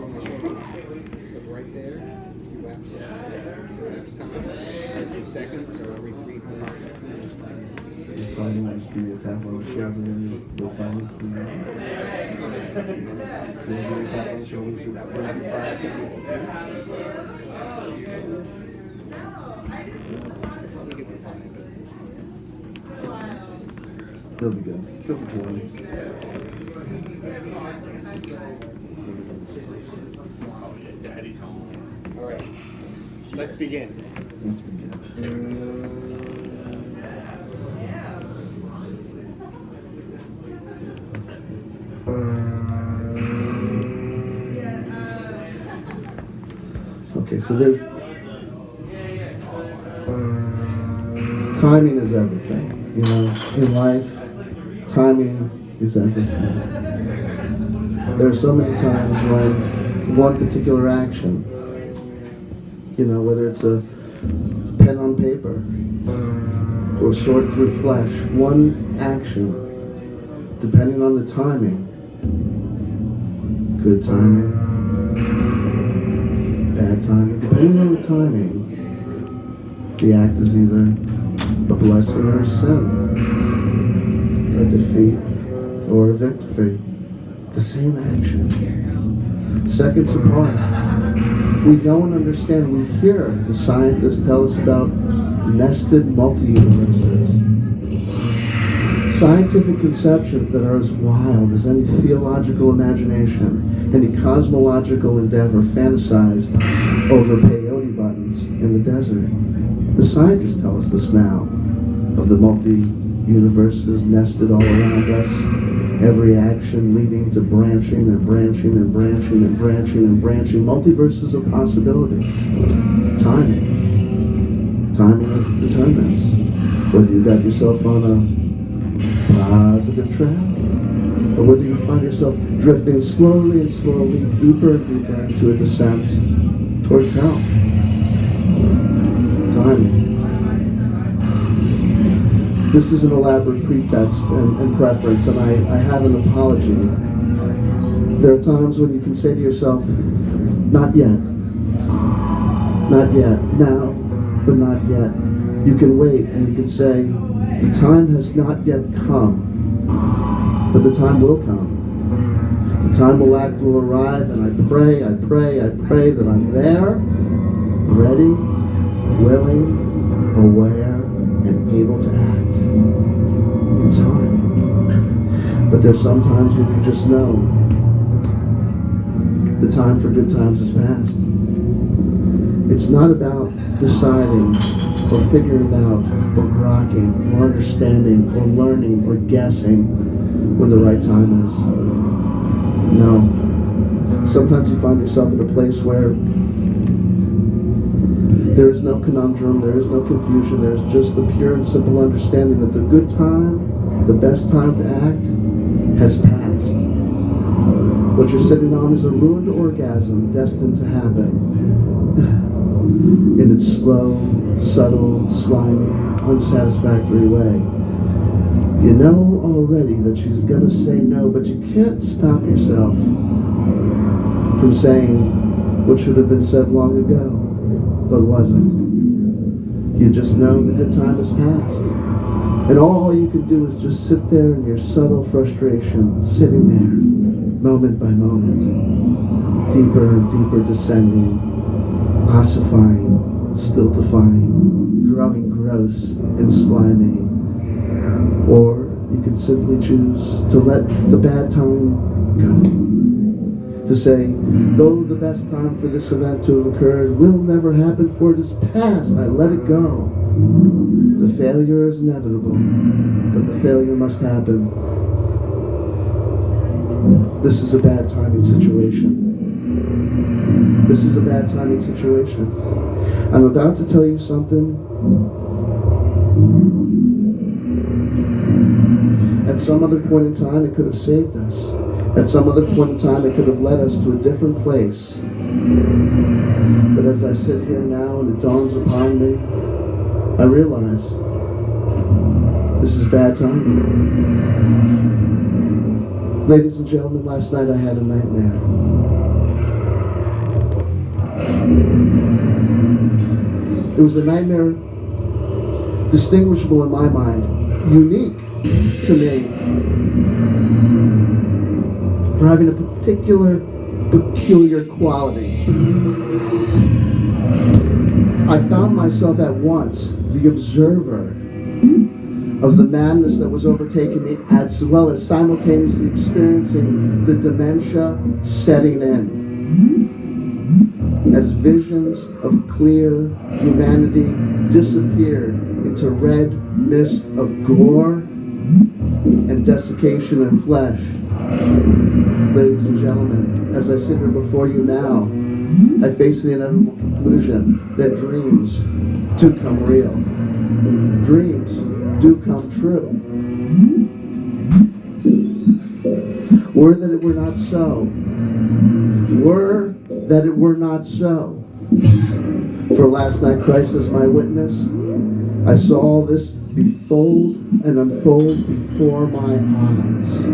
on my shoulder. Look right there. QF's time. 10 seconds, so every 300 seconds is 5 minutes. Just 5 minutes, give me a tap on the shoulder and you'll find this thing out. 2 minutes. So give me a tap on the shoulder for 5 Probably get through 5. They'll be good. Go for 20. Oh yeah, Daddy's home. All right. Let's begin. Let's begin. Okay, so there's timing is everything. You know, in life, timing is everything. There are so many times when one particular action, you know, whether it's a pen on paper or sword through flesh, one action, depending on the timing, good timing, bad timing, depending on the timing, the act is either a blessing or a sin, a defeat or a victory. The same action, seconds apart. We know and understand, we hear the scientists tell us about nested multi-universes. Scientific conceptions that are as wild as any theological imagination, any cosmological endeavor fantasized over peyote buttons in the desert. The scientists tell us this now, of the multi-universes nested all around us, every action leading to branching and branching and branching and branching and branching, multiverses of possibility. Timing. Timing that determines whether you got yourself on a positive track, or whether you find yourself drifting slowly and slowly, deeper and deeper into a descent towards hell. Timing. This is an elaborate pretext and preference, and I have an apology. There are times when you can say to yourself, not yet. Not yet. Now, but not yet. You can wait and you can say, the time has not yet come, but the time will come. The time will arrive, and I pray that I'm there, ready, willing, aware, and able to act in time. But there's some times when you just know the time for good times is past. It's not about deciding or figuring out or grokking or understanding or learning or guessing when the right time is. No. Sometimes you find yourself in a place where there is no conundrum, there is no confusion, there is just the pure and simple understanding that the good time, the best time to act, has passed. What you're sitting on is a ruined orgasm destined to happen in its slow, subtle, slimy, unsatisfactory way. You know already that she's gonna say no, but you can't stop yourself from saying what should have been said long ago, but wasn't. You just know the good time has passed. And all you can do is just sit there in your subtle frustration, sitting there, moment by moment, deeper and deeper descending, ossifying, stultifying, growing gross and slimy. Or you can simply choose to let the bad time go. To say, though the best time for this event to have occurred will never happen, for it is past, I let it go. The failure is inevitable, but the failure must happen. This is a bad timing situation. This is a bad timing situation. I'm about to tell you something. At some other point in time, it could have saved us. At some other point in time, it could have led us to a different place. But as I sit here now and it dawns upon me, I realize this is bad timing. Ladies and gentlemen, last night I had a nightmare. It was a nightmare distinguishable in my mind, unique to me, for having a peculiar quality. I found myself at once the observer of the madness that was overtaking me, as well as simultaneously experiencing the dementia setting in. As visions of clear humanity disappeared into red mist of gore and desiccation and flesh. Ladies and gentlemen, as I sit here before you now, I face the inevitable conclusion that dreams do come real. Dreams do come true. Were that it were not so. Were that it were not so. For last night, Christ is my witness. I saw all this befold and unfold before my eyes.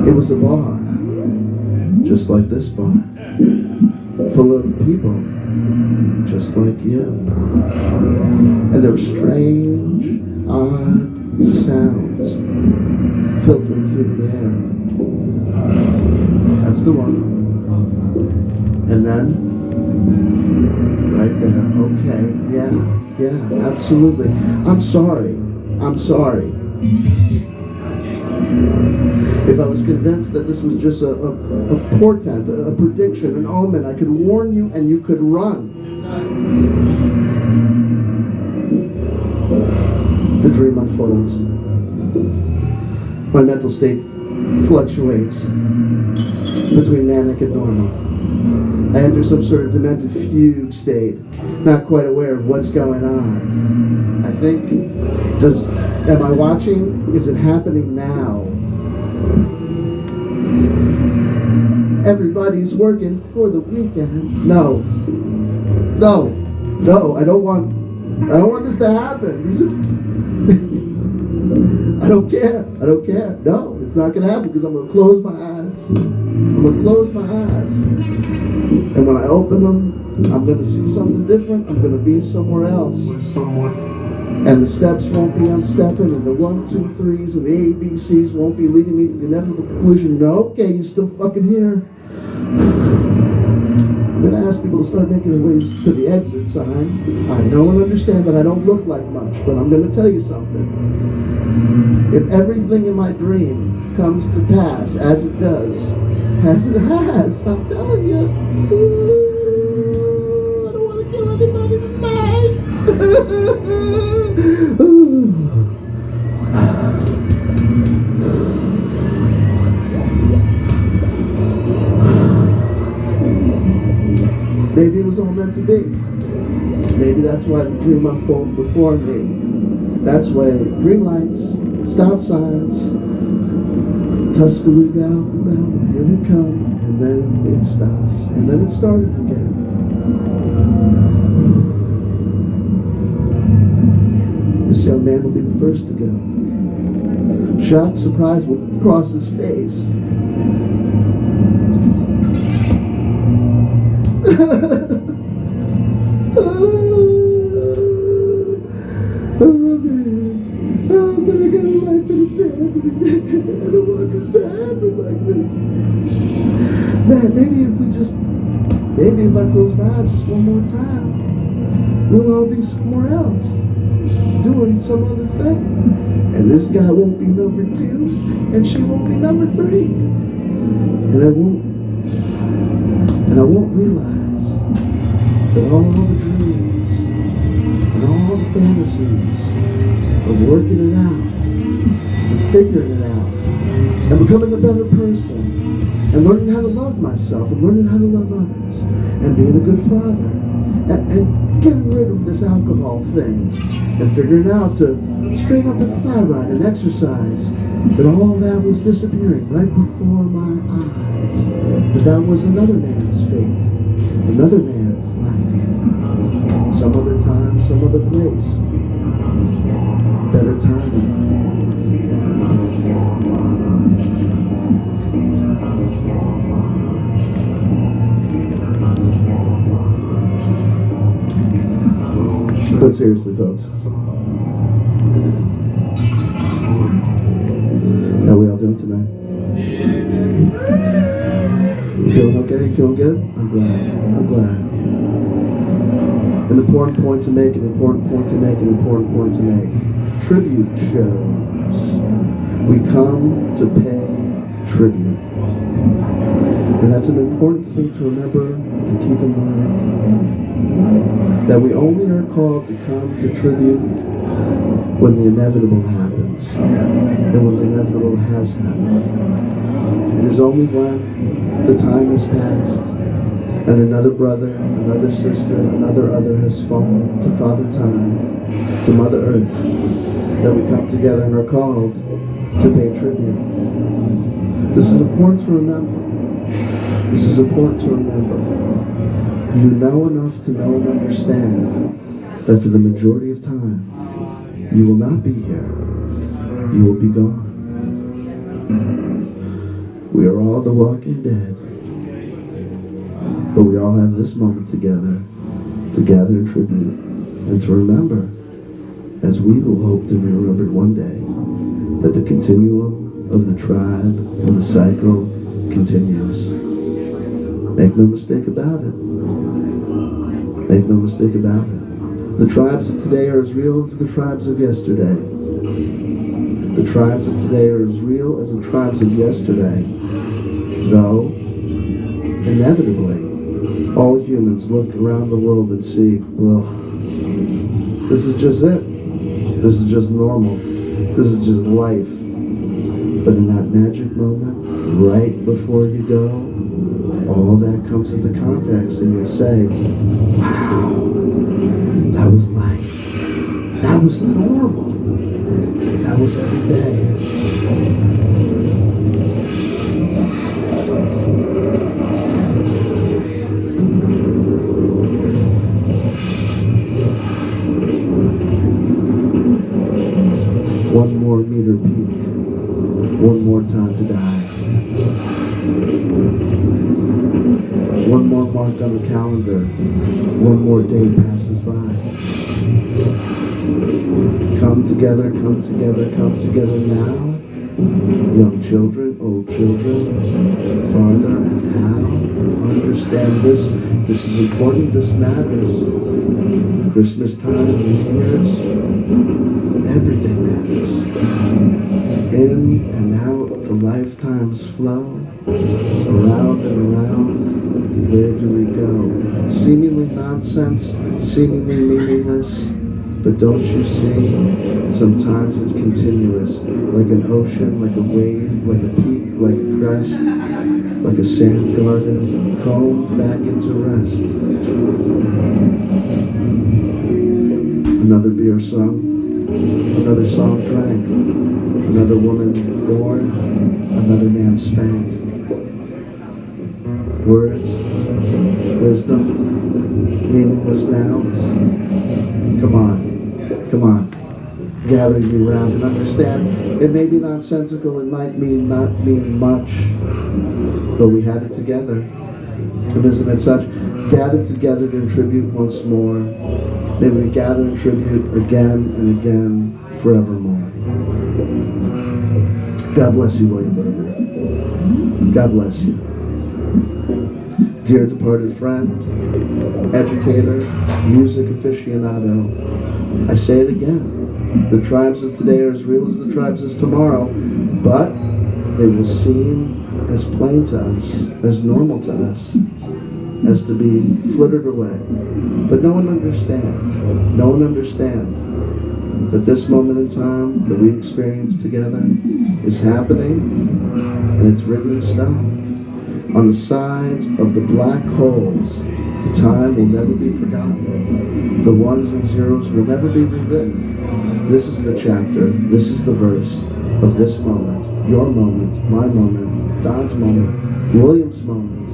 It was a bar, just like this bar, full of people, just like you. And there were strange, odd sounds filtering through the air. That's the one. And then, right there, okay, yeah, absolutely. I'm sorry. If I was convinced that this was just a portent, a prediction, an omen, I could warn you and you could run. The dream unfolds. My mental state fluctuates between manic and normal. I enter some sort of demented fugue state, not quite aware of what's going on. I think, am I watching? Is it happening now? Everybody's working for the weekend. No, I don't want this to happen. I don't care. No, it's not gonna happen because I'm gonna close my eyes. And when I open them, I'm gonna see something different. I'm gonna be somewhere else. And the steps won't be unstepping, and the 1, 2, 3s and the ABCs won't be leading me to the inevitable conclusion. No, okay, you're still fucking here. I'm gonna ask people to start making their ways to the exit sign. I know and understand that I don't look like much, but I'm gonna tell you something. If everything in my dream comes to pass as it does, as it has, I'm telling you, I don't want to kill anybody tonight. Maybe it was all meant to be. Maybe that's why the dream unfolds before me. That's why green lights, stop signs, Tuscaloosa, Alabama, here we come, and then it stops. And then it started again. This young man will be the first to go. Shock, surprise will cross his face. Man, maybe if I close my eyes just one more time, we'll all be somewhere else, doing some other thing. And this guy won't be number 2, and she won't be number 3. And I won't realize that all the dreams and all the fantasies of working it out, and figuring it out, and becoming a better person, and learning how to love myself, and learning how to love others, and being a good father, and getting rid of this alcohol thing, and figuring out to straighten up and fly ride and exercise, that all that was disappearing right before my eyes, that was another man's fate, another man's life, some other time, some other place, better timing. seriously, folks. How we all doing tonight? You feeling okay? You feeling good? I'm glad. I'm glad. An important point to make, an important point to make, an important point to make. Tribute shows. We come to pay tribute. And that's an important thing to remember and to keep in mind. That we only are called to come to tribute when the inevitable happens. And when the inevitable has happened. It is only when the time has passed and another brother, another sister, another other has fallen to Father Time, to Mother Earth, that we come together and are called to pay tribute. This is important to remember. This is important to remember. You know enough to know and understand that for the majority of time, you will not be here. You will be gone. We are all the walking dead. But we all have this moment together to gather in tribute and to remember, as we will hope to be remembered one day, that the continuum of the tribe and the cycle continues. Make no mistake about it. Make no mistake about it. The tribes of today are as real as the tribes of yesterday. The tribes of today are as real as the tribes of yesterday. Though, inevitably, all humans look around the world and see, well, this is just it. This is just normal. This is just life. But in that magic moment, right before you go, all that comes into context and you'll say, wow, that was life. That was normal. That was every day. One more meter peak. One more time to die. One more mark on the calendar. One more day passes by. Come together, come together, come together now. Young children, old children, farther and how. Understand this. This is important, this matters. Christmas time, New Year's, every day matters. In and out, the lifetimes flow. Around and around, where do we go? Seemingly nonsense, seemingly meaningless. But don't you see, sometimes it's continuous, like an ocean, like a wave, like a peak, like a crest, like a sand garden, combed back into rest. Another beer sung, another song drank, another woman born, another man spanked. Words, wisdom, meaningless nouns. Come on. Come on, gather you around and understand. It may be nonsensical, it might not mean much, but we had it together. And isn't it such? Gathered together to tribute once more. May we gather and tribute again and again, forevermore. God bless you, William Berger. God bless you. Dear departed friend, educator, music aficionado, I say it again. The tribes of today are as real as the tribes of tomorrow, but they will seem as plain to us, as normal to us, as to be flittered away. But no one understands that this moment in time that we experience together is happening, and it's written in stone. On the sides of the black holes, the time will never be forgotten. The ones and zeros will never be rewritten. This is the chapter, this is the verse of this moment, your moment, my moment, Don's moment, William's moment.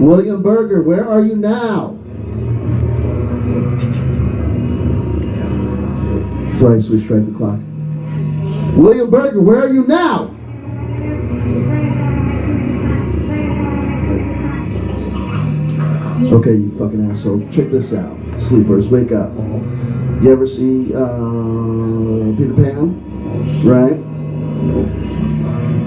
William Berger, where are you now? Thrice we strike the clock. William Berger, where are you now? Okay, you fucking assholes. Check this out. Sleepers, wake up. You ever see Peter Pan? Right?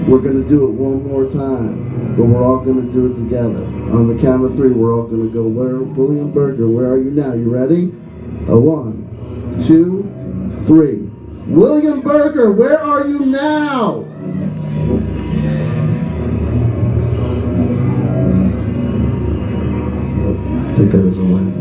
We're gonna do it one more time, but we're all gonna do it together. On the count of 3, we're all gonna go, William Berger, where are you now? You ready? 1, 2, 3. William Berger, where are you now? Take that as a win.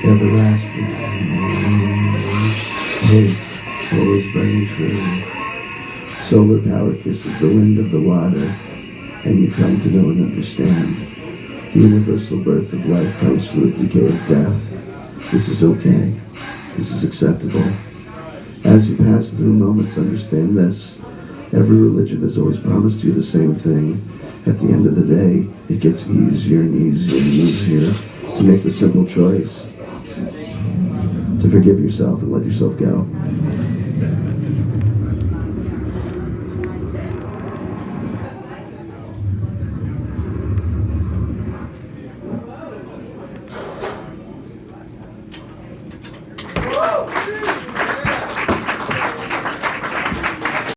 Everlasting. Hate, always burning true. Solar power kisses the wind of the water, and you come to know and understand. The universal birth of life comes through the decay of death. This is okay. This is acceptable. As you pass through moments, understand this. Every religion has always promised you the same thing. At the end of the day, it gets easier and easier and easier to make the simple choice to forgive yourself and let yourself go.